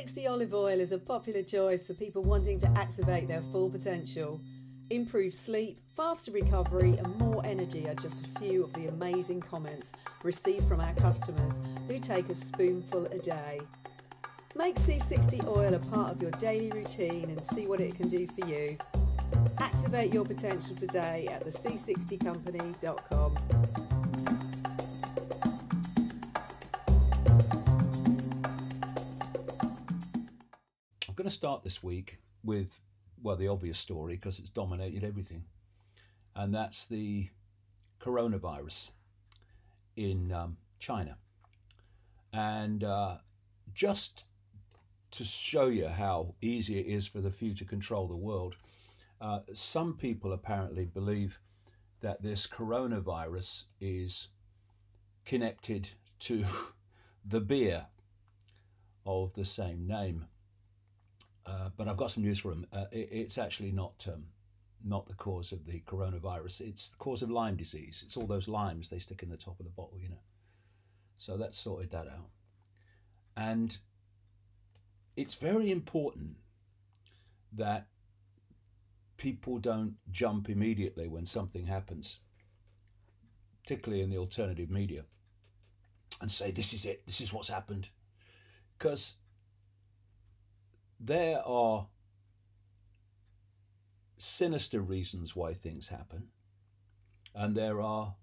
C60 olive oil is a popular choice for people wanting to activate their full potential. Improved sleep, faster recovery and more energy are just a few of the amazing comments received from our customers who take a spoonful a day. Make C60 oil a part of your daily routine and see what it can do for you. Activate your potential today at thec60company.com. I'm going to start this week with, well, the obvious story because it's dominated everything, and that's the coronavirus in China. And just to show you how easy it is for the few to control the world, some people apparently believe that this coronavirus is connected to the beer of the same name. But I've got some news for them. It's actually not the cause of the coronavirus. It's the cause of Lyme disease. It's all those limes they stick in the top of the bottle, you know. So that's sorted that out. And it's very important that people don't jump immediately when something happens, particularly in the alternative media, and say, this is it, this is what's happened. Because there are sinister reasons why things happen, and there are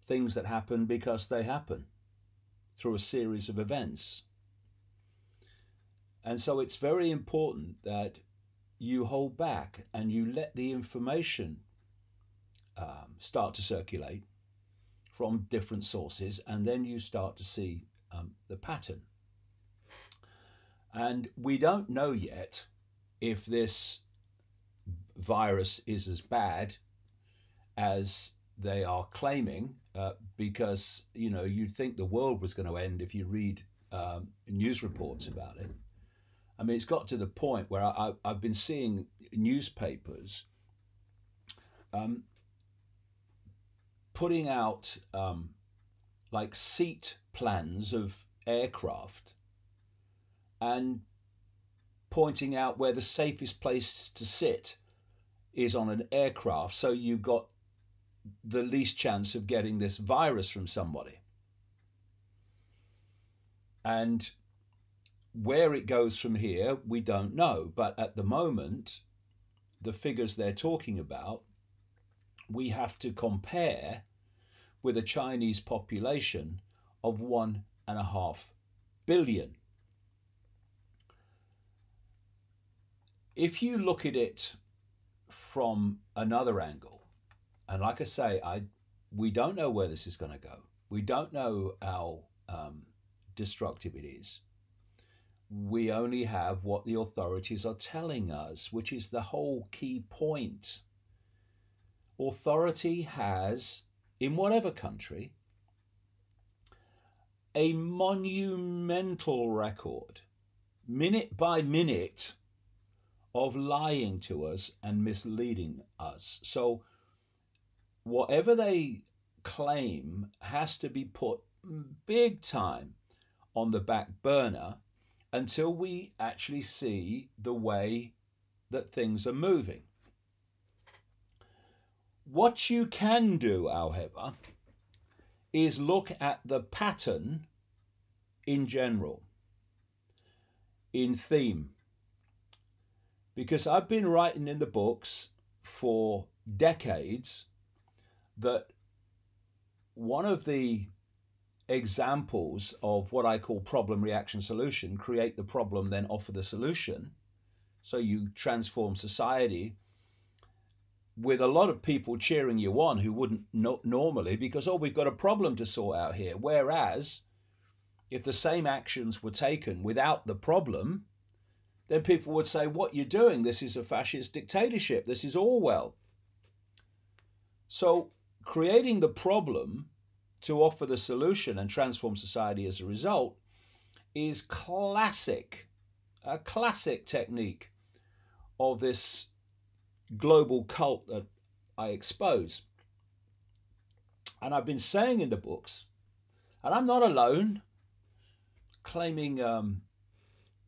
things that happen because they happen through a series of events. And so it's very important that you hold back and you let the information start to circulate from different sources, and then you start to see the pattern. And we don't know yet if this virus is as bad as they are claiming, because, you know, you'd think the world was going to end if you read news reports about it. I mean, it's got to the point where I've been seeing newspapers putting out like seat plans of aircraft and pointing out where the safest place to sit is on an aircraft, so you've got the least chance of getting this virus from somebody. And where it goes from here, we don't know. But at the moment, the figures they're talking about, we have to compare with a Chinese population of 1.5 billion. If you look at it from another angle, and like I say, we don't know where this is going to go. We don't know how destructive it is. We only have what the authorities are telling us, which is the whole key point. Authority has, in whatever country, a monumental record, minute by minute, of lying to us and misleading us. So whatever they claim has to be put big time on the back burner until we actually see the way that things are moving. What you can do, however, is look at the pattern in general, in theme. Because I've been writing in the books for decades that one of the examples of what I call problem, reaction, solution, create the problem, then offer the solution. So you transform society with a lot of people cheering you on who wouldn't normally, because, oh, we've got a problem to sort out here. Whereas if the same actions were taken without the problem, then people would say, what you're doing, this is a fascist dictatorship, this is Orwell. So creating the problem to offer the solution and transform society as a result is a classic technique of this global cult that I expose. And I've been saying in the books, and I'm not alone, claiming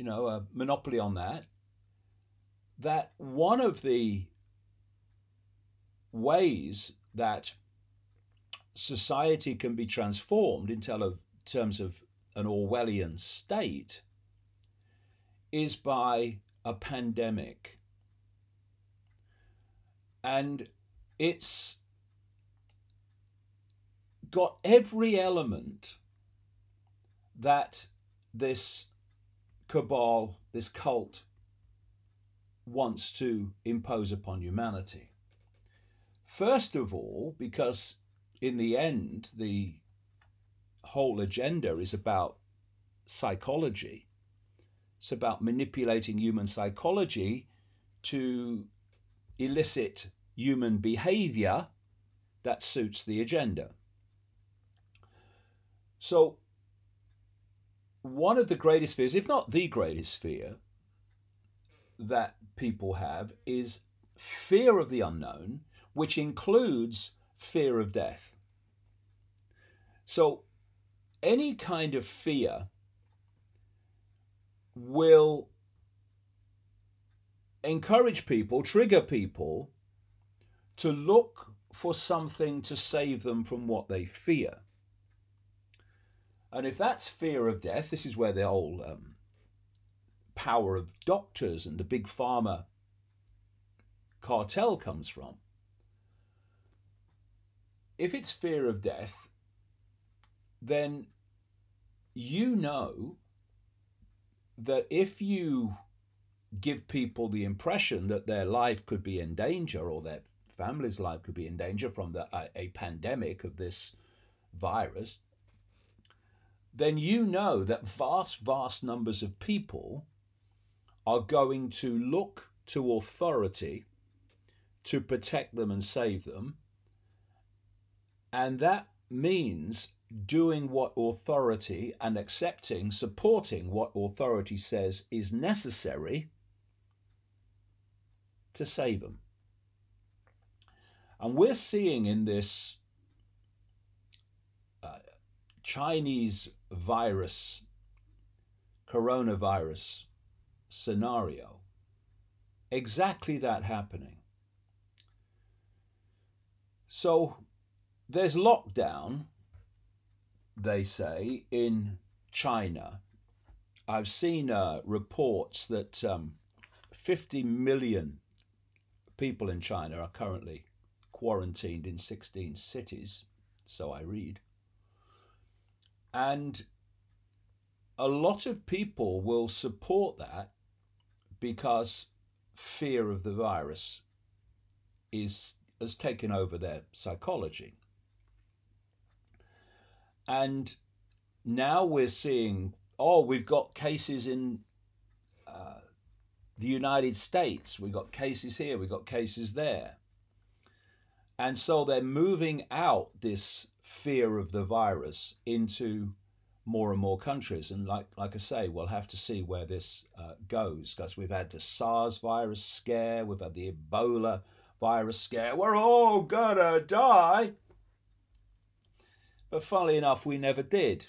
a monopoly on that, that one of the ways that society can be transformed in terms of an Orwellian state is by a pandemic. And it's got every element that this cabal, this cult, wants to impose upon humanity. First of all, because in the end, the whole agenda is about psychology. It's about manipulating human psychology to elicit human behavior that suits the agenda. So, one of the greatest fears, if not the greatest fear, that people have is fear of the unknown, which includes fear of death. So, any kind of fear will encourage people, trigger people to look for something to save them from what they fear. And if that's fear of death, this is where the whole power of doctors and the big pharma cartel comes from. If it's fear of death, then you know that if you give people the impression that their life could be in danger or their family's life could be in danger from a pandemic of this virus, then you know that vast numbers of people are going to look to authority to protect them and save them. And that means doing what authority and accepting, supporting what authority says is necessary to save them. And we're seeing in this Chinese virus, coronavirus scenario, exactly that happening. So there's lockdown, they say, in China. I've seen reports that 50 million people in China are currently quarantined in 16 cities, so I read. And a lot of people will support that because fear of the virus has taken over their psychology. And now we're seeing, we've got cases in the United States, we've got cases here, we've got cases there. And so they're moving out this fear of the virus into more and more countries. And like I say, we'll have to see where this goes, because we've had the SARS virus scare, we've had the Ebola virus scare, we're all gonna die. But funnily enough, we never did.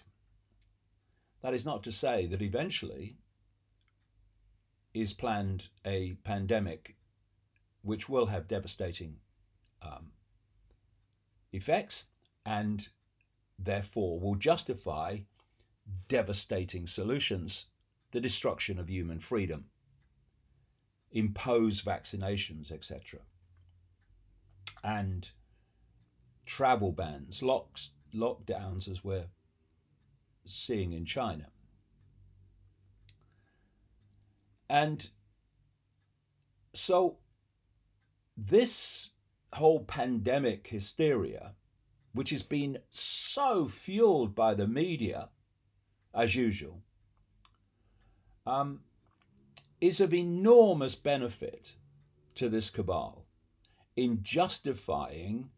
That is not to say that eventually is planned a pandemic which will have devastating effects and therefore will justify devastating solutions, the destruction of human freedom, impose vaccinations, etc. And travel bans, lockdowns, as we're seeing in China. And so this whole pandemic hysteria, which has been so fueled by the media, as usual, is of enormous benefit to this cabal in justifying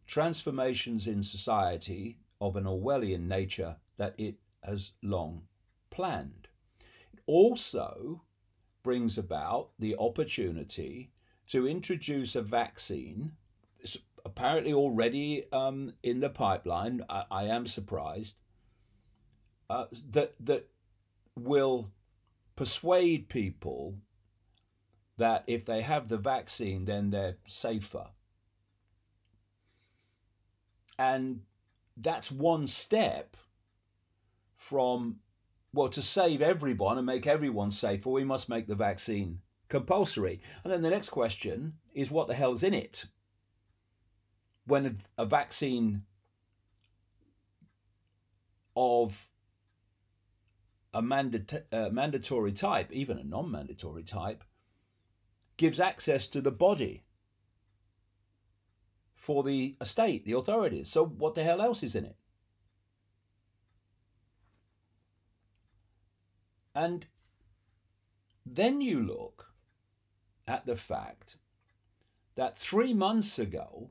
transformations in society of an Orwellian nature that it has long planned. It also brings about the opportunity to introduce a vaccine, apparently already in the pipeline. I am surprised, that will persuade people that if they have the vaccine, then they're safer. And that's one step from, well, to save everyone and make everyone safer, we must make the vaccine compulsory. And then the next question is, what the hell's in it? When a vaccine of a mandatory type, even a non-mandatory type, gives access to the body for the state, the authorities. So what the hell else is in it? And then you look at the fact that 3 months ago,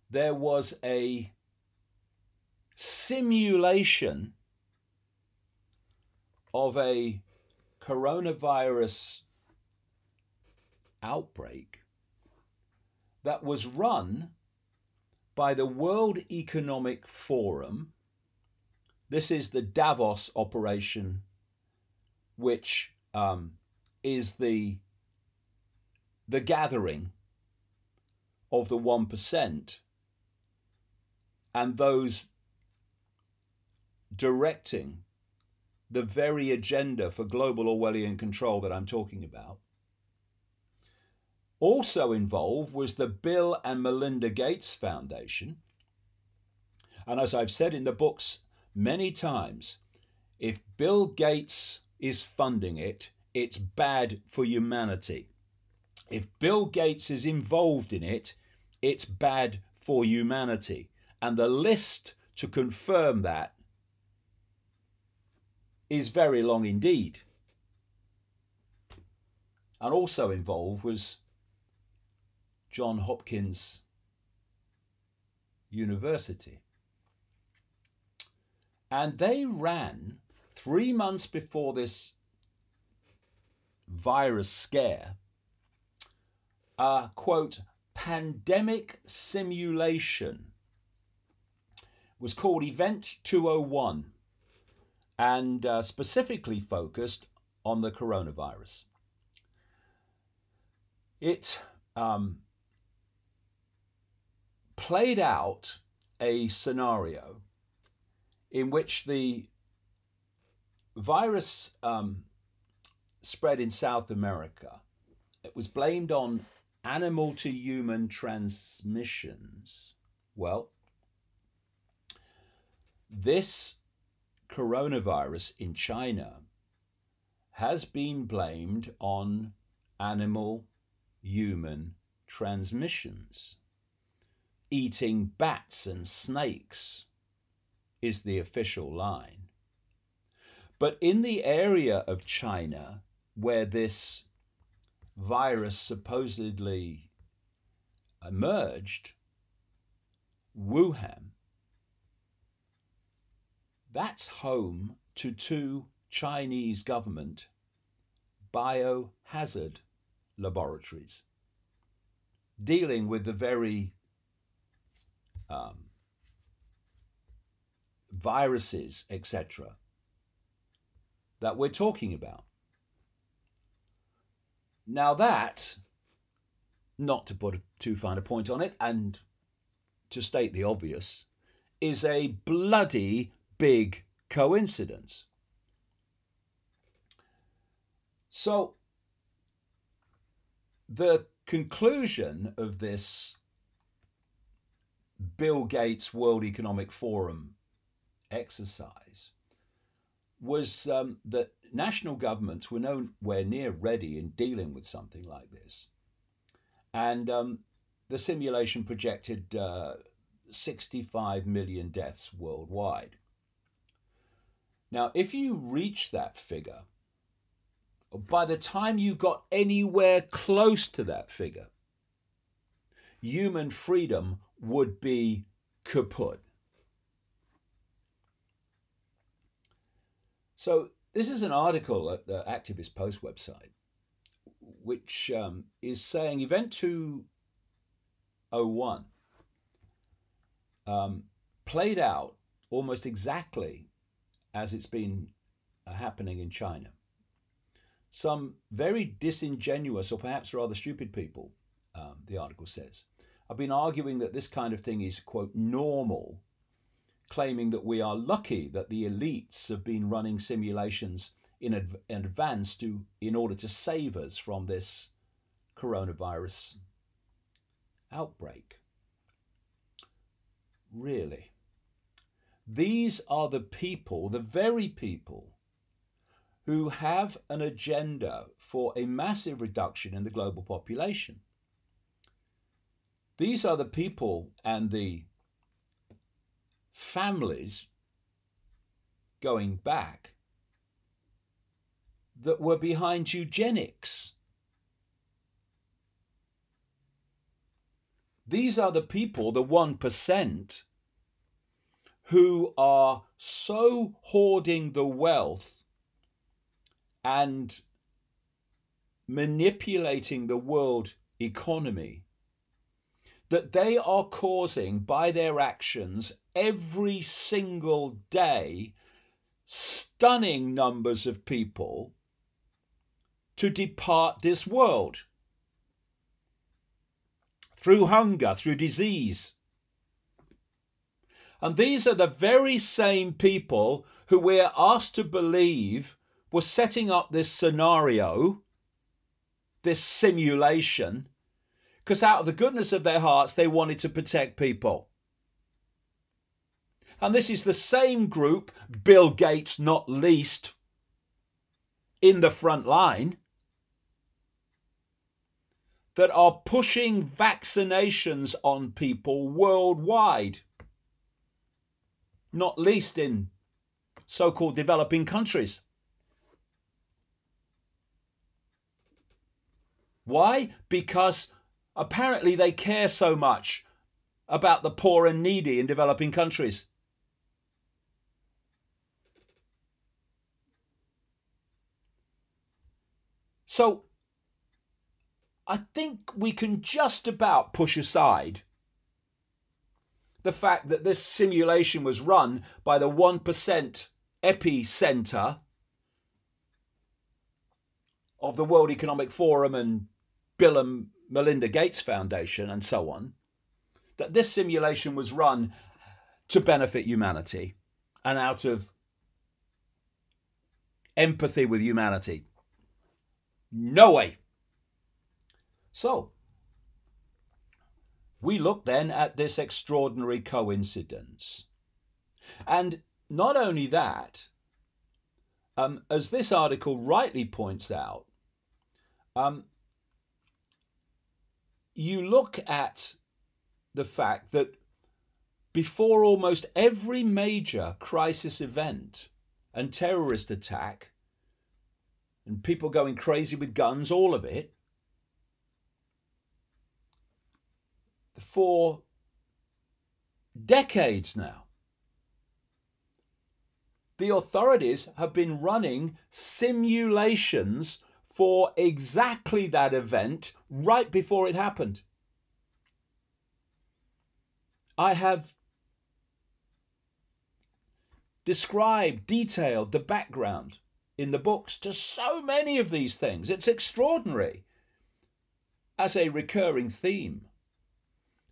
there was a simulation of a coronavirus outbreak that was run by the World Economic Forum. This is the Davos operation, which is the gathering of the 1% and those directing the very agenda for global Orwellian control that I'm talking about. Also involved was the Bill and Melinda Gates Foundation. And as I've said in the books many times, if Bill Gates is funding it, it's bad for humanity. If Bill Gates is involved in it, it's bad for humanity. And the list to confirm that is very long indeed. And also involved was Johns Hopkins University. And they ran 3 months before this virus scare a, quote, pandemic simulation. It was called Event 201 and specifically focused on the coronavirus. It played out a scenario in which the virus spread in South America. It was blamed on animal to human transmissions. Well, this coronavirus in China has been blamed on animal-human transmissions. Eating bats and snakes is the official line. But in the area of China where this virus supposedly emerged, Wuhan, that's home to 2 Chinese government biohazard laboratories dealing with the very viruses, etc., that we're talking about. Now that, not to put too fine a point on it, and to state the obvious, is a bloody big coincidence. So the conclusion of this Bill Gates World Economic Forum exercise was that national governments were nowhere near ready in dealing with something like this. And the simulation projected 65 million deaths worldwide. Now, if you reach that figure, by the time you got anywhere close to that figure, human freedom would be kaput. So this is an article at the Activist Post website, which is saying Event 201 played out almost exactly as it's been happening in China. some very disingenuous or perhaps rather stupid people, the article says, have been arguing that this kind of thing is, quote, normal, claiming that we are lucky that the elites have been running simulations in advance in order to save us from this coronavirus outbreak. Really? These are the people, the very people, who have an agenda for a massive reduction in the global population. These are the people and the families going back that were behind eugenics. These are the people, the 1%, who are so hoarding the wealth and manipulating the world economy that they are causing, by their actions every single day, stunning numbers of people to depart this world through hunger, through disease. And these are the very same people who we're asked to believe were setting up this scenario, this simulation, because out of the goodness of their hearts, they wanted to protect people. And this is the same group, Bill Gates not least, in the front line, that are pushing vaccinations on people worldwide, not least in so-called developing countries. Why? Because apparently they care so much about the poor and needy in developing countries. So I think we can just about push aside the fact that this simulation was run by the 1% epicenter of the World Economic Forum and Bill and Melinda Gates Foundation and so on, that this simulation was run to benefit humanity and out of empathy with humanity. No way. So, we look then at this extraordinary coincidence. And not only that, as this article rightly points out, you look at the fact that before almost every major crisis event and terrorist attack and people going crazy with guns, all of it, for decades now, the authorities have been running simulations for exactly that event right before it happened. I have described, detailed the background in the books to so many of these things. It's extraordinary as a recurring theme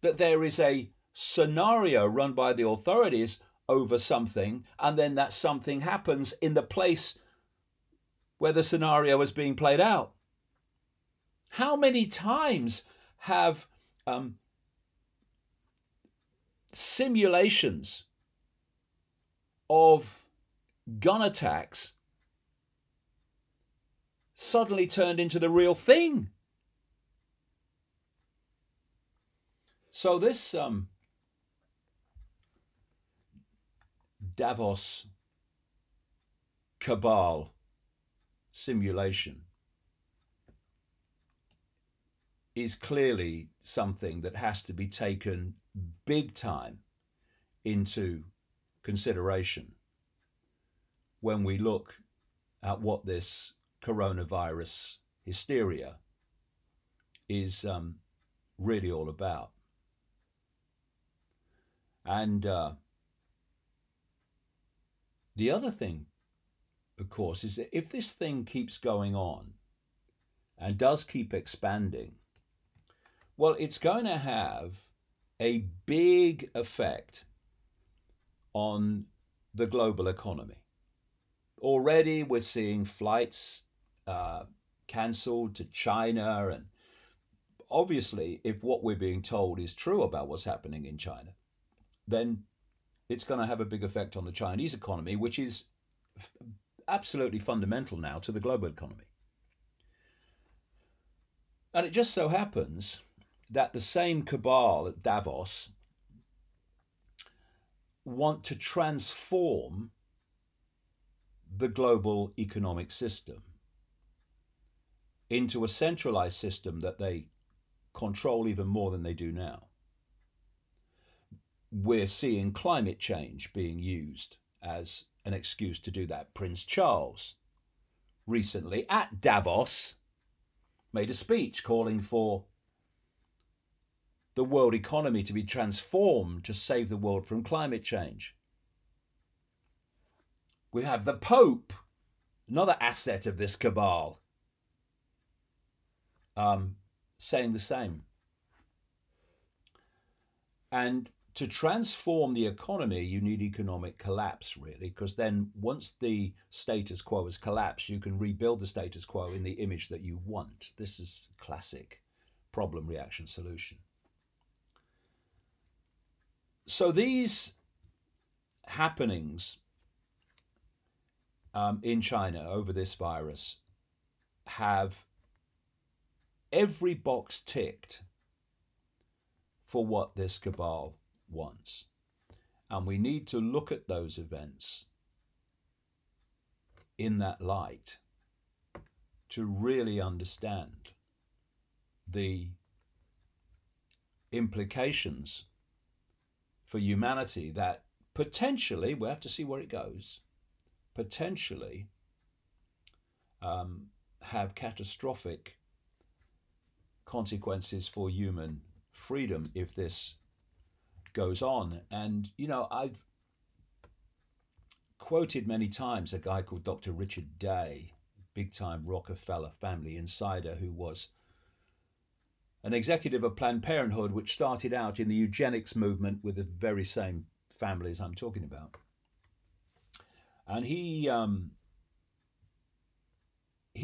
that there is a scenario run by the authorities over something, and then that something happens in the place where the scenario is being played out. How many times have simulations of gun attacks suddenly turned into the real thing? So this Davos cabal simulation is clearly something that has to be taken big time into consideration when we look at what this coronavirus hysteria is really all about. And the other thing, of course, is that if this thing keeps going on and does keep expanding, well, it's going to have a big effect on the global economy. Already we're seeing flights cancelled to China, and obviously if what we're being told is true about what's happening in China, then it's going to have a big effect on the Chinese economy, which is absolutely fundamental now to the global economy. And it just so happens that the same cabal at Davos want to transform the global economic system into a centralized system that they control even more than they do now. We're seeing climate change being used as an excuse to do that. Prince Charles recently at Davos made a speech calling for the world economy to be transformed to save the world from climate change. We have the Pope, another asset of this cabal, saying the same. And to transform the economy, you need economic collapse, really, because then once the status quo has collapsed, you can rebuild the status quo in the image that you want. This is classic problem, reaction, solution. So these happenings in China over this virus have every box ticked for what this cabal wants. And we need to look at those events in that light to really understand the implications for humanity that potentially, we have to see where it goes, potentially have catastrophic consequences for human freedom if this goes on. And, you know, I've quoted many times a guy called Dr. Richard Day, big-time Rockefeller family insider, who was an executive of Planned Parenthood, which started out in the eugenics movement with the very same families I'm talking about. And he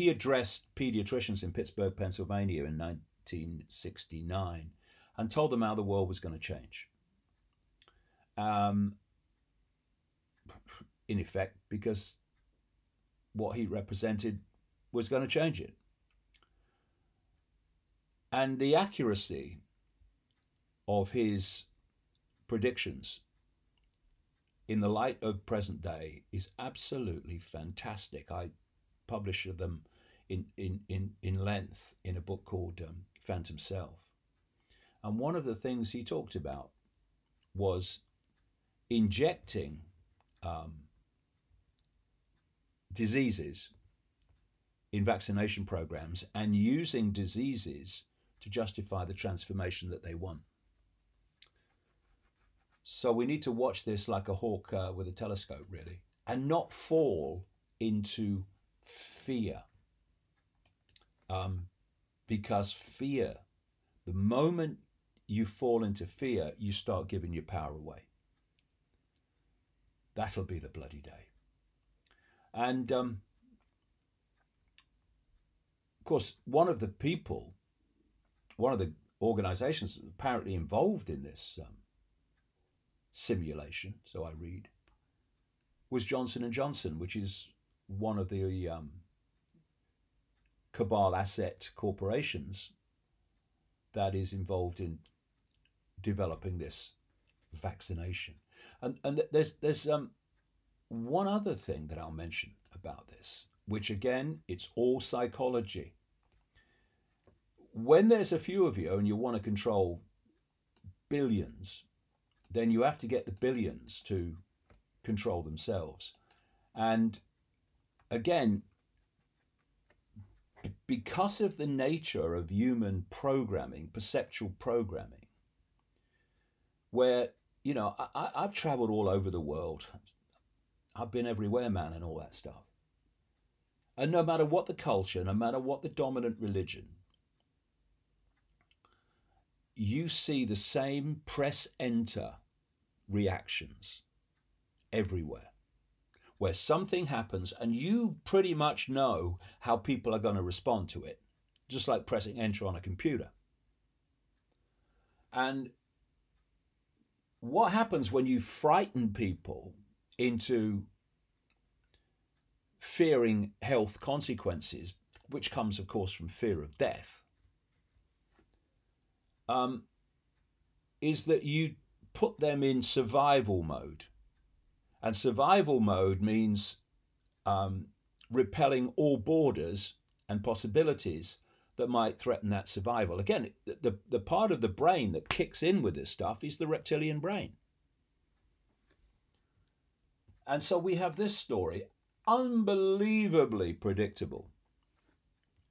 addressed pediatricians in Pittsburgh, Pennsylvania in 1969 and told them how the world was going to change. In effect, because what he represented was going to change it. And the accuracy of his predictions in the light of present day is absolutely fantastic. I published them in length in a book called Phantom Self. And one of the things he talked about was injecting diseases in vaccination programs and using diseases to justify the transformation that they want. So we need to watch this like a hawk with a telescope, really, and not fall into fear. Because fear, the moment you fall into fear, you start giving your power away. That'll be the bloody day. And of course, one of the organizations apparently involved in this simulation, so I read, was Johnson & Johnson, which is one of the cabal asset corporations that is involved in developing this vaccination. And there's one other thing that I'll mention about this, which again, it's all psychology. When there's a few of you and you want to control billions, then you have to get the billions to control themselves. And again, because of the nature of human programming, perceptual programming, where, you know, I've traveled all over the world. I've been everywhere, man, and all that stuff. And no matter what the culture, no matter what the dominant religion, you see the same press enter reactions everywhere, where something happens and you pretty much know how people are going to respond to it, just like pressing enter on a computer. And what happens when you frighten people into fearing health consequences, which comes, of course, from fear of death, is that you put them in survival mode. And survival mode means repelling all borders and possibilities that might threaten that survival. Again, the part of the brain that kicks in with this stuff is the reptilian brain. And so we have this story, unbelievably predictable,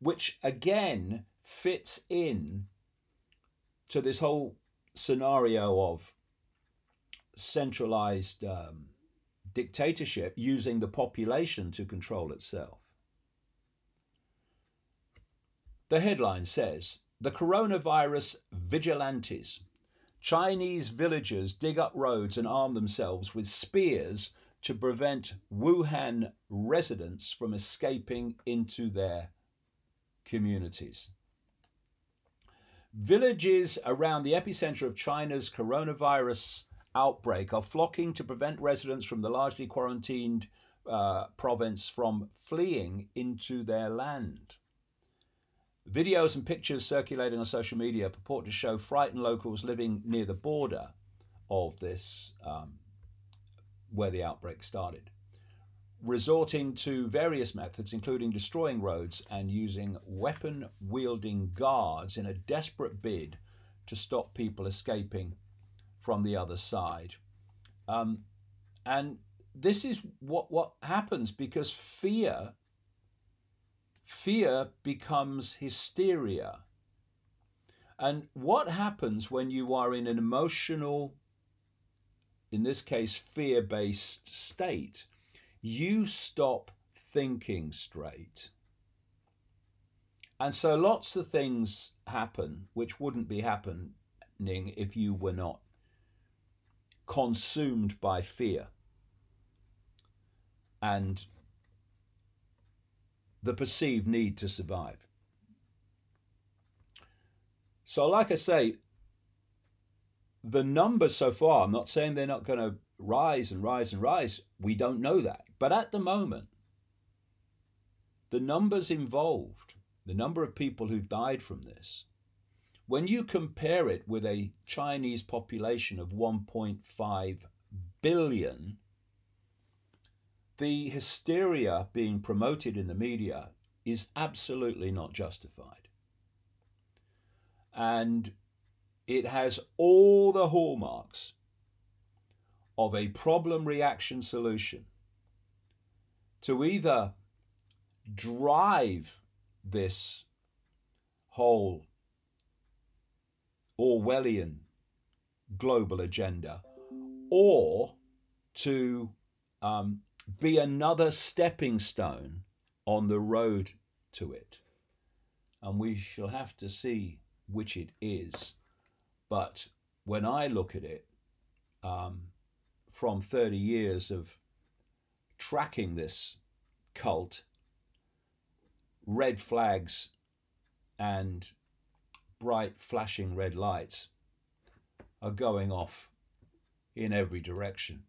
which again fits in to this whole scenario of centralized dictatorship using the population to control itself. The headline says, "The coronavirus vigilantes. Chinese villagers dig up roads and arm themselves with spears to prevent Wuhan residents from escaping into their communities." Villages around the epicenter of China's coronavirus outbreak are flocking to prevent residents from the largely quarantined province from fleeing into their land. Videos and pictures circulating on social media purport to show frightened locals living near the border of this, where the outbreak started, resorting to various methods, including destroying roads and using weapon-wielding guards in a desperate bid to stop people escaping from the other side. And this is what happens, because fear becomes hysteria. And what happens when you are in an emotional, in this case, fear-based state? You stop thinking straight. And so lots of things happen which wouldn't be happening if you were not consumed by fear and the perceived need to survive. So like I say, the numbers so far, I'm not saying they're not going to rise and rise and rise. We don't know that. But at the moment, the numbers involved, the number of people who've died from this, when you compare it with a Chinese population of 1.5 billion, the hysteria being promoted in the media is absolutely not justified. And it has all the hallmarks of a problem reaction solution to either drive this whole Orwellian global agenda, or to be another stepping stone on the road to it. And we shall have to see which it is. But when I look at it, from 30 years of tracking this cult, red flags and bright flashing red lights are going off in every direction.